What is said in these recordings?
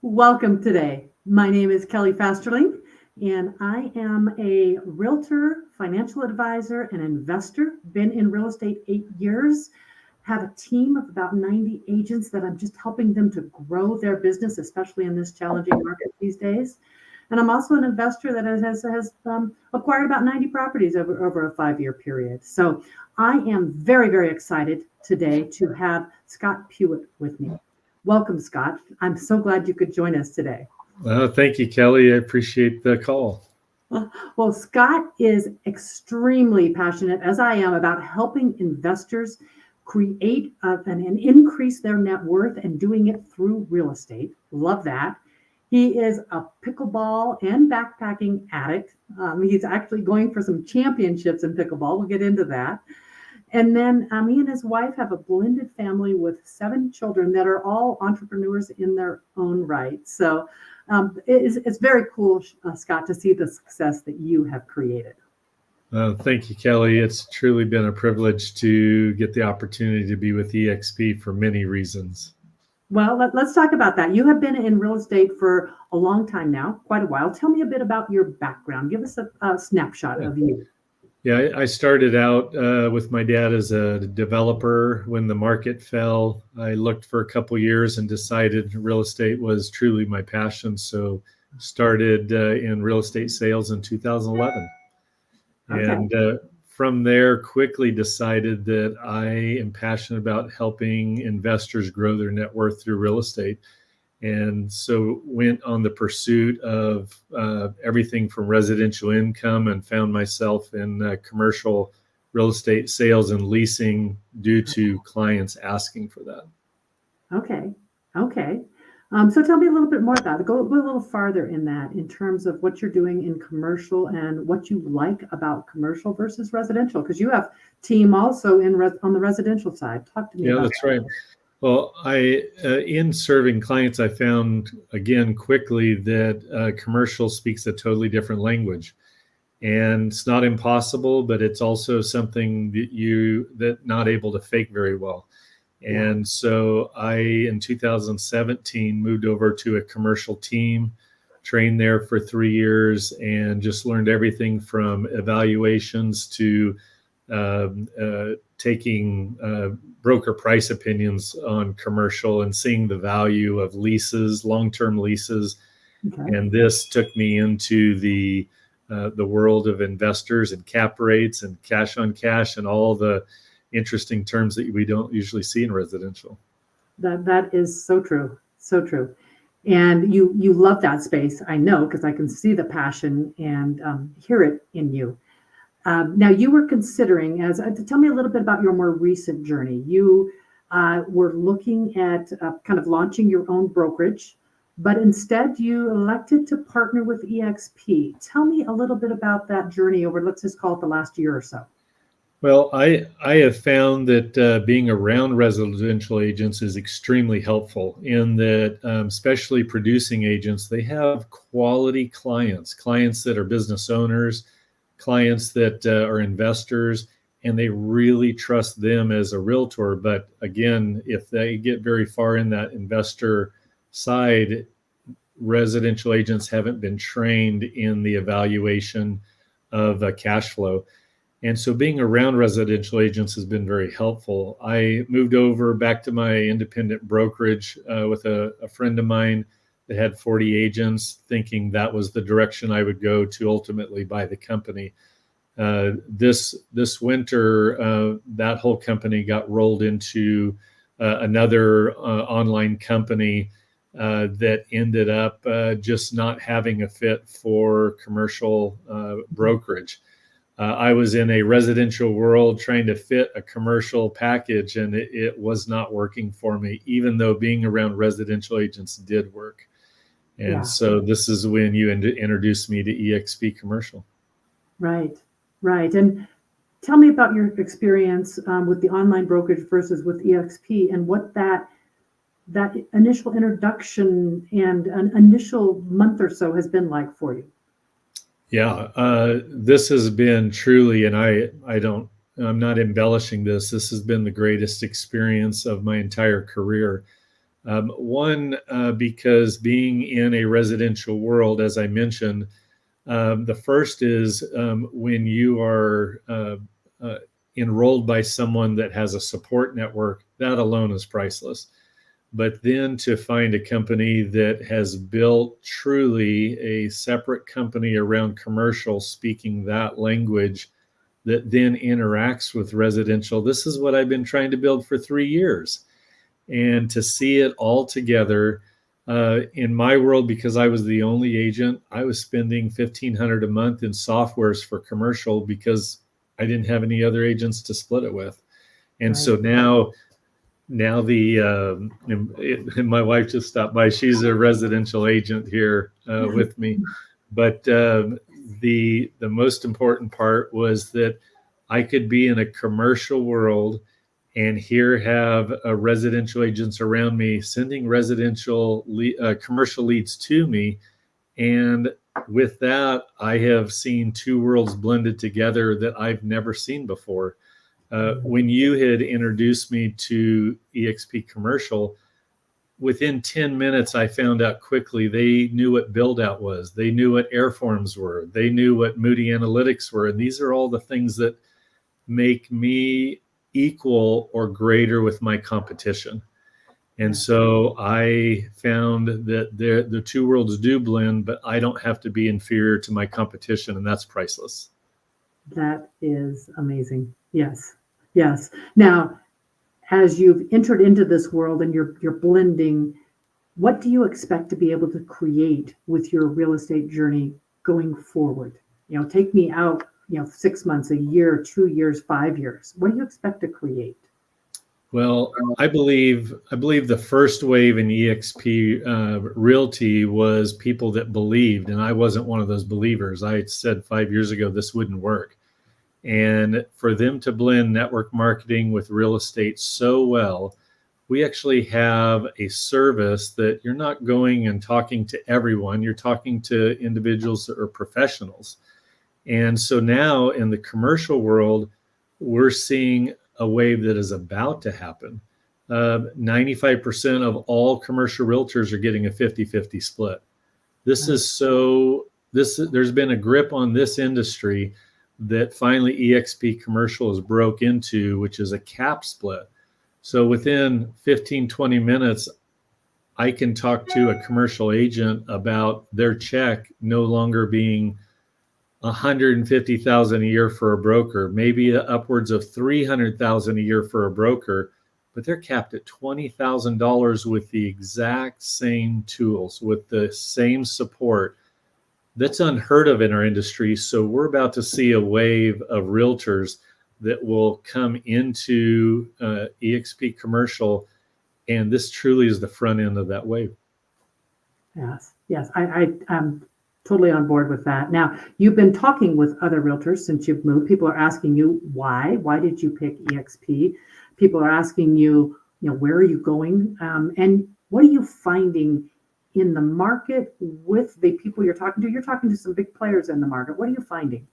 Welcome today. My name is Kelly Fasterling, and I am a realtor, financial advisor, and investor. Been in real estate 8 years. Have a team of about 90 agents that I'm just helping them to grow their business, especially in this challenging market these days. And I'm also an investor that has acquired about 90 properties over a 5-year period. So I am very, very excited today to have Scott Pewitt with me. Welcome, Scott. I'm so glad you could join us today. Thank you, Kelly. I appreciate the call. Well, Scott is extremely passionate, as I am, about helping investors create and increase their net worth and doing it through real estate. Love that. He is a pickleball and backpacking addict. He's actually going for some championships in pickleball. We'll get into that. And then he and his wife have a blended family with 7 children that are all entrepreneurs in their own right. So it's very cool, Scott, to see the success that you have created. Thank you, Kelly. It's truly been a privilege to get the opportunity to be with eXp for many reasons. Well, let's talk about that. You have been in real estate for a long time now, quite a while. Tell me a bit about your background. Give us a snapshot of you. Yeah, I started out with my dad as a developer. When the market fell, I looked for a couple years and decided real estate was truly my passion. So started in real estate sales in 2011. Okay. And from there, quickly decided that I am passionate about helping investors grow their net worth through real estate. And so went on the pursuit of everything from residential income and found myself in commercial real estate sales and leasing due to clients asking for that. Okay. So tell me a little bit more about it. Go a little farther in that in terms of what you're doing in commercial and what you like about commercial versus residential, because you have team also on the residential side. Talk to me about that's right. Well, in serving clients, I found, again, quickly that commercial speaks a totally different language. And it's not impossible, but it's also something that not able to fake very well. And so in 2017, moved over to a commercial team, trained there for 3 years, and just learned everything from evaluations to taking broker price opinions on commercial and seeing the value of leases, long-term leases. Okay. And this took me into the world of investors and cap rates and cash on cash and all the interesting terms that we don't usually see in residential. That is so true. So true. And you love that space, I know, because I can see the passion and hear it in you. Now, you were considering, tell me a little bit about your more recent journey. You were looking at kind of launching your own brokerage, but instead you elected to partner with eXp. Tell me a little bit about that journey over, let's just call it the last year or so. Well, I have found that being around residential agents is extremely helpful in that, especially producing agents, they have quality clients that are business owners, clients that are investors, and they really trust them as a realtor. But again, if they get very far in that investor side, residential agents haven't been trained in the evaluation of cash flow. And so being around residential agents has been very helpful. I moved over back to my independent brokerage with a friend of mine that had 40 agents, thinking that was the direction I would go to ultimately buy the company. This winter, that whole company got rolled into another online company that ended up just not having a fit for commercial brokerage. I was in a residential world trying to fit a commercial package, and it was not working for me, even though being around residential agents did work. And so this is when you introduced me to eXp Commercial. Right. And tell me about your experience with the online brokerage versus with eXp, and what that initial introduction and an initial month or so has been like for you. Yeah, this has been truly, and I'm not embellishing this. This has been the greatest experience of my entire career. One, because being in a residential world, as I mentioned, the first is when you are enrolled by someone that has a support network, that alone is priceless. But then to find a company that has built truly a separate company around commercial, speaking that language, that then interacts with residential. This is what I've been trying to build for 3 years. And to see it all together in my world, because I was the only agent, I was spending $1,500 a month in softwares for commercial because I didn't have any other agents to split it with. And Right. so now and my wife just stopped by. She's a residential agent here with me. But the most important part was that I could be in a commercial world and here have residential agents around me sending commercial leads to me. And with that, I have seen two worlds blended together that I've never seen before. When you had introduced me to eXp Commercial, within 10 minutes, I found out quickly they knew what build out was. They knew what airforms were. They knew what Moody Analytics were. And these are all the things that make me equal or greater with my competition. And so I found that the two worlds do blend, but I don't have to be inferior to my competition, and that's priceless. That is amazing. Yes. Yes. Now, as you've entered into this world and you're blending, what do you expect to be able to create with your real estate journey going forward? Take me out, 6 months, a year, 2 years, 5 years. What do you expect to create? Well, I believe the first wave in eXp Realty was people that believed, and I wasn't one of those believers. I said 5 years ago this wouldn't work. And for them to blend network marketing with real estate so well, we actually have a service that you're not going and talking to everyone. You're talking to individuals that are professionals. And so now in the commercial world, we're seeing a wave that is about to happen. 95% of all commercial realtors are getting a 50-50 split. There's been a grip on this industry that finally eXp Commercial has broke into, which is a cap split. So within 15, 20 minutes, I can talk to a commercial agent about their check no longer being $150,000 a year for a broker, maybe upwards of $300,000 a year for a broker, but they're capped at $20,000 with the exact same tools, with the same support. That's unheard of in our industry. So we're about to see a wave of realtors that will come into eXp Commercial, and this truly is the front end of that wave. Yes, yes, I'm totally on board with that. Now, you've been talking with other realtors since you've moved. People are asking you why. Why did you pick eXp? People are asking you, where are you going? And what are you finding in the market with the people you're talking to? You're talking to some big players in the market. What are you finding?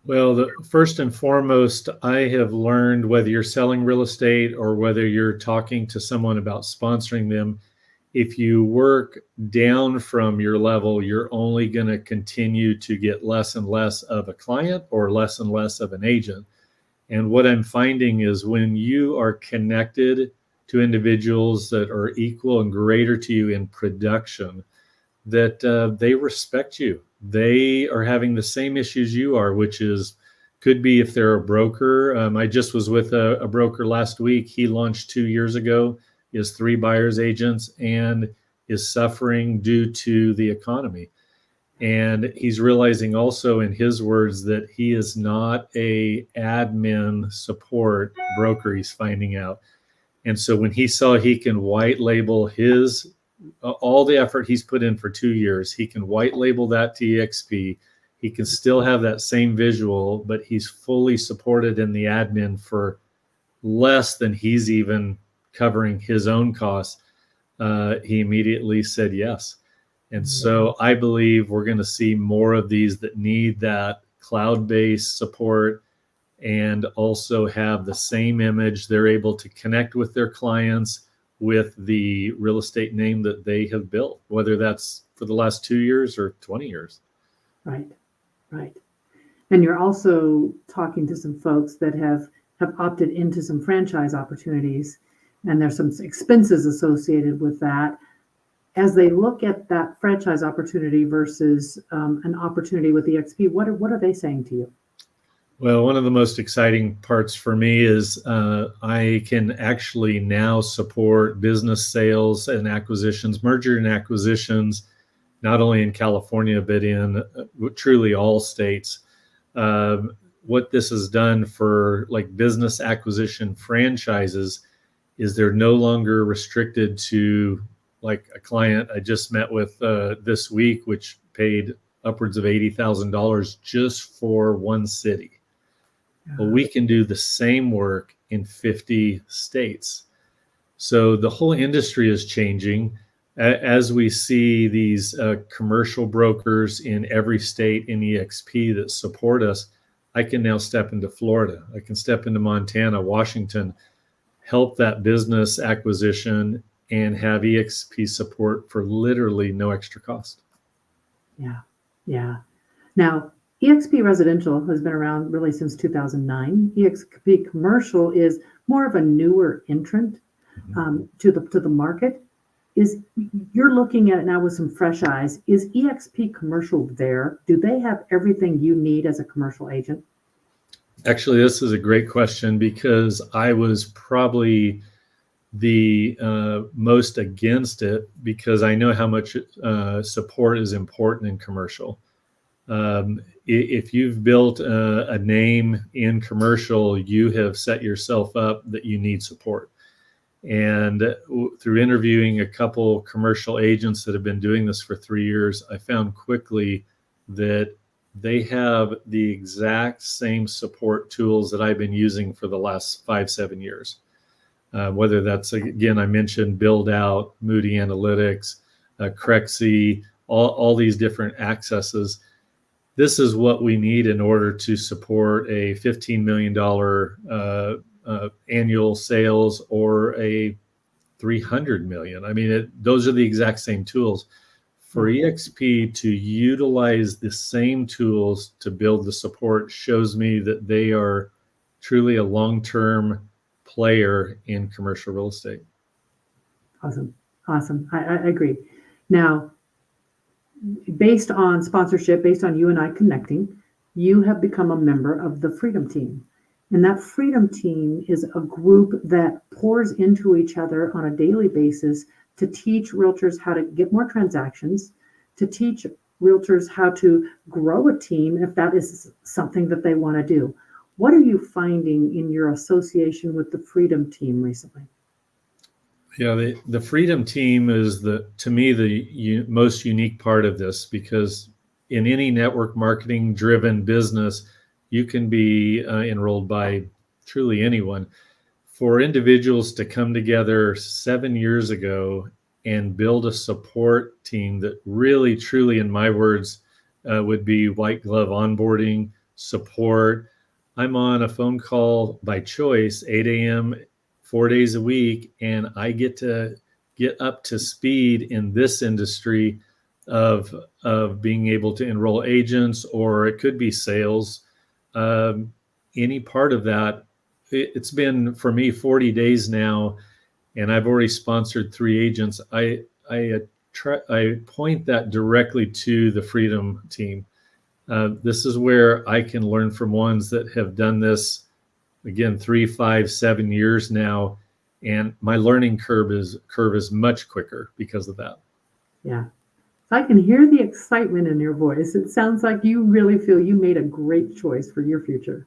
Well, first and foremost, I have learned, whether you're selling real estate or whether you're talking to someone about sponsoring them, if you work down from your level, you're only going to continue to get less and less of a client or less and less of an agent. And what I'm finding is when you are connected to individuals that are equal and greater to you in production, that they respect you. They are having the same issues you are, which could be if they're a broker. I just was with a broker last week. He launched 2 years ago. He has 3 buyer's agents and is suffering due to the economy. And he's realizing also, in his words, that he is not a admin support broker, he's finding out. And so when he saw he can white label all the effort he's put in for 2 years, he can white label that to eXp. He can still have that same visual, but he's fully supported in the admin for less than he's even covering his own costs. He immediately said yes. And so I believe we're going to see more of these that need that cloud-based support and also have the same image. They're able to connect with their clients with the real estate name that they have built, whether that's for the last 2 years or 20 years. Right, right. And you're also talking to some folks that have opted into some franchise opportunities, and there's some expenses associated with that. As they look at that franchise opportunity versus an opportunity with eXp, what are they saying to you? Well, one of the most exciting parts for me is I can actually now support business sales and acquisitions, merger and acquisitions, not only in California, but in truly all states. What this has done for like business acquisition franchises is they're no longer restricted to like a client I just met with this week, which paid upwards of $80,000 just for one city. Well, we can do the same work in 50 states. So the whole industry is changing as we see these commercial brokers in every state in eXp that support us. I can now step into Florida. I can step into Montana, Washington, help that business acquisition and have eXp support for literally no extra cost. Yeah, yeah. Now, eXp Residential has been around really since 2009. eXp Commercial is more of a newer entrant to the market. You're looking at it now with some fresh eyes. Is eXp Commercial there? Do they have everything you need as a commercial agent? Actually, this is a great question because I was probably the most against it because I know how much support is important in commercial. If you've built a name in commercial, you have set yourself up that you need support. And through interviewing a couple commercial agents that have been doing this for 3 years, I found quickly that they have the exact same support tools that I've been using for the last 5-7 years. Whether that's, again, I mentioned Build Out, Moody Analytics, Crexy, all these different accesses. This is what we need in order to support a $15 million annual sales or a $300 million. I mean, those are the exact same tools. For eXp to utilize the same tools to build the support shows me that they are truly a long-term player in commercial real estate. Awesome. I agree. Now, based on sponsorship, based on you and I connecting, you have become a member of the Freedom Team. And that Freedom Team is a group that pours into each other on a daily basis to teach realtors how to get more transactions, to teach realtors how to grow a team if that is something that they want to do. What are you finding in your association with the Freedom Team recently? Yeah, the Freedom Team is to me the most unique part of this, because in any network marketing driven business, you can be enrolled by truly anyone. For individuals to come together 7 years ago and build a support team that really, truly, in my words, would be white glove onboarding, support. I'm on a phone call by choice, 8 a.m., 4 days a week, and I get to get up to speed in this industry of being able to enroll agents, or it could be sales. Any part of that. It's been for me 40 days now, and I've already sponsored 3 agents. I point that directly to the Freedom Team. This is where I can learn from ones that have done this, again, 3, 5, 7 years now, and my learning curve is much quicker because of that. Yeah, I can hear the excitement in your voice. It sounds like you really feel you made a great choice for your future.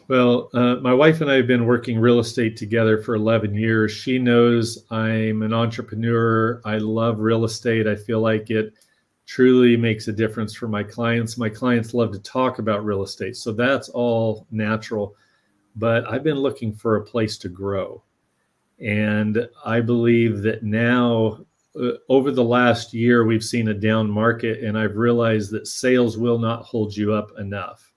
Well, my wife and I have been working real estate together for 11 years. She knows I'm an entrepreneur. I love real estate. I feel like it truly makes a difference for my clients. My clients love to talk about real estate, so that's all natural. But I've been looking for a place to grow. And I believe that now, over the last year, we've seen a down market, and I've realized that sales will not hold you up enough.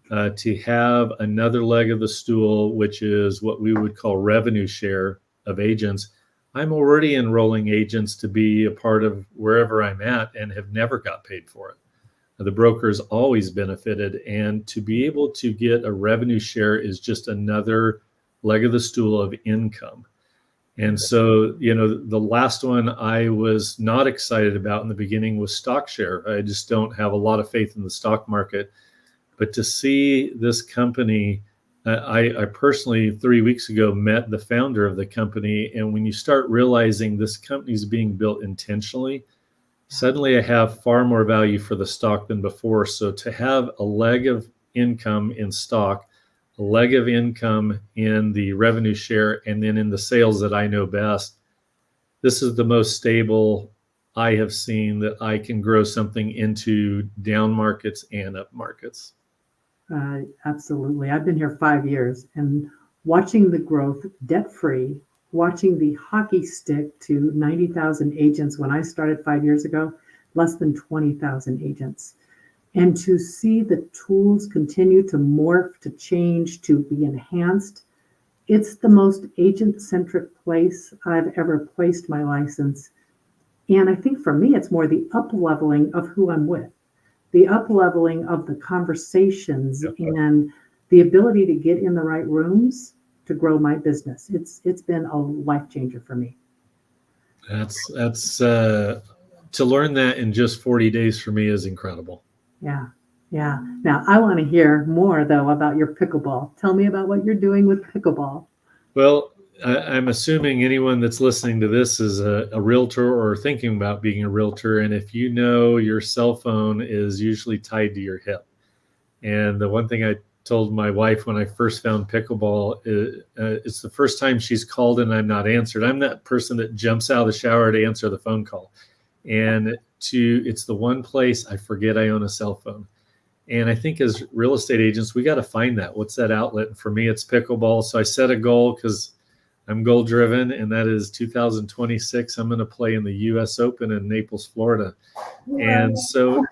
To have another leg of the stool, which is what we would call revenue share of agents, I'm already enrolling agents to be a part of wherever I'm at and have never got paid for it. The broker's always benefited, and to be able to get a revenue share is just another leg of the stool of income. And so, the last one I was not excited about in the beginning was stock share. I just don't have a lot of faith in the stock market. But to see this company, I personally 3 weeks ago met the founder of the company. And when you start realizing this company is being built intentionally, suddenly I have far more value for the stock than before. So to have a leg of income in stock, a leg of income in the revenue share, and then in the sales that I know best, this is the most stable I have seen that I can grow something into down markets and up markets. Absolutely. I've been here 5 years, and watching the growth debt-free, watching the hockey stick to 90,000 agents when I started 5 years ago, less than 20,000 agents. And to see the tools continue to morph, to change, to be enhanced, it's the most agent-centric place I've ever placed my license. And I think for me, it's more the up-leveling of who I'm with, the up-leveling of the conversations, and the ability to get in the right rooms to grow my business. It's been a life changer for me. That's to learn that in just 40 days for me is incredible. Yeah. Now I want to hear more though about your pickleball. Tell me about what you're doing with pickleball. Well, I'm assuming anyone that's listening to this is a realtor or thinking about being a realtor. And if you know, your cell phone is usually tied to your hip. And the one thing I told my wife when I first found pickleball is it's the first time she's called and I'm not answered. I'm that person that jumps out of the shower to answer the phone call. And it's the one place I forget I own a cell phone. And I think as real estate agents, we got to find that. What's that outlet? And for me, it's pickleball. So I set a goal because I'm goal driven, and that is 2026. I'm going to play in the US Open in Naples, Florida. And so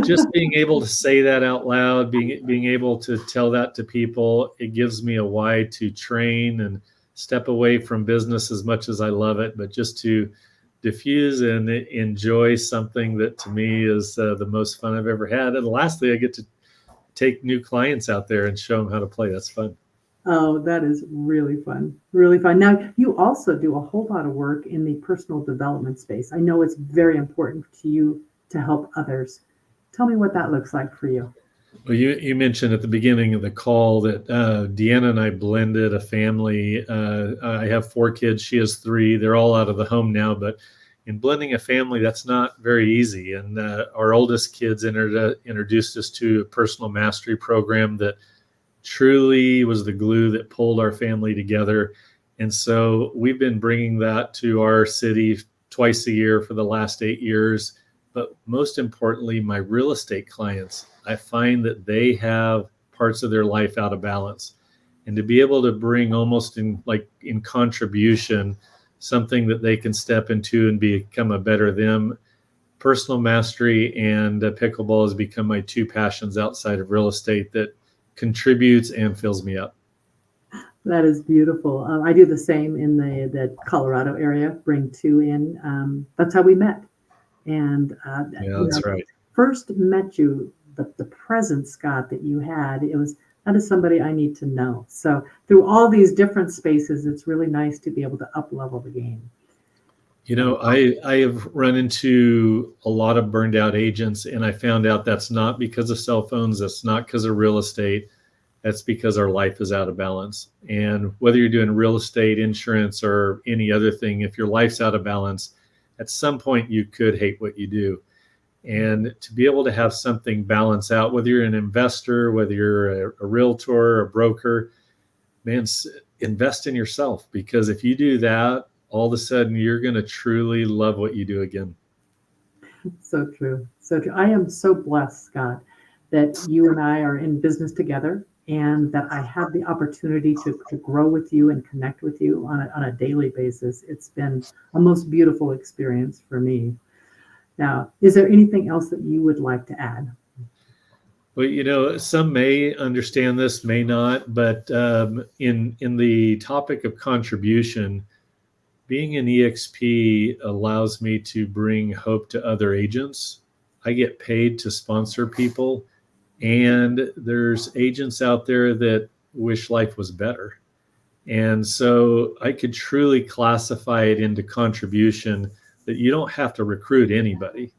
just being able to say that out loud, being able to tell that to people, it gives me a why to train and step away from business as much as I love it, but just to diffuse and enjoy something that to me is the most fun I've ever had. And lastly, I get to take new clients out there and show them how to play. That's fun. Oh, that is really fun. Really fun. Now, you also do a whole lot of work in the personal development space. I know it's very important to you to help others. Tell me what that looks like for you. Well, you mentioned at the beginning of the call that Deanna and I blended a family. I have 4 kids. She has 3. They're all out of the home now, but in blending a family, that's not very easy. And our oldest kids introduced us to a personal mastery program that truly was the glue that pulled our family together. And so we've been bringing that to our city twice a year for the last 8 years. But most importantly, my real estate clients, I find that they have parts of their life out of balance. And to be able to bring almost in contribution, something that they can step into and become a better them. Personal mastery and pickleball has become my 2 passions outside of real estate that contributes and fills me up. That is beautiful. I do the same in the Colorado area, bring 2 in. That's how we met. And That's right. First met you, the presence, Scott, that you had, that is somebody I need to know. So through all these different spaces, it's really nice to be able to up level the game. I have run into a lot of burned out agents, and I found out that's not because of cell phones. That's not because of real estate. That's because our life is out of balance. And whether you're doing real estate, insurance, or any other thing, if your life's out of balance, at some point you could hate what you do. And to be able to have something balance out, whether you're an investor, whether you're a realtor, a broker, man, invest in yourself, because if you do that, all of a sudden you're going to truly love what you do again. So true. So true. I am so blessed, Scott, that you and I are in business together, and that I have the opportunity to grow with you and connect with you on a daily basis. It's been a most beautiful experience for me. Now, is there anything else that you would like to add? Well, some may understand this, may not, but in the topic of contribution, being an eXp allows me to bring hope to other agents. I get paid to sponsor people, and there's agents out there that wish life was better. And so I could truly classify it into contribution, that you don't have to recruit anybody.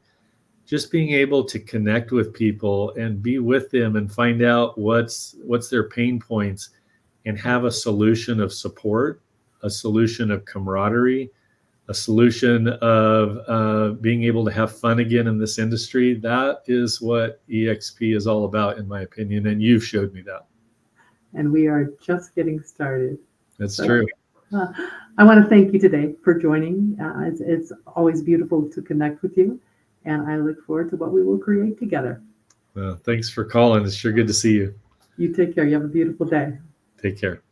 Just being able to connect with people and be with them and find out what's their pain points, and have a solution of support, a solution of camaraderie, a solution of being able to have fun again in this industry. That is what eXp is all about, in my opinion, and you've showed me that. And we are just getting started. That's true. I want to thank you today for joining. It's always beautiful to connect with you, and I look forward to what we will create together. Well, thanks for calling. It's sure good to see you. You take care. You have a beautiful day. Take care.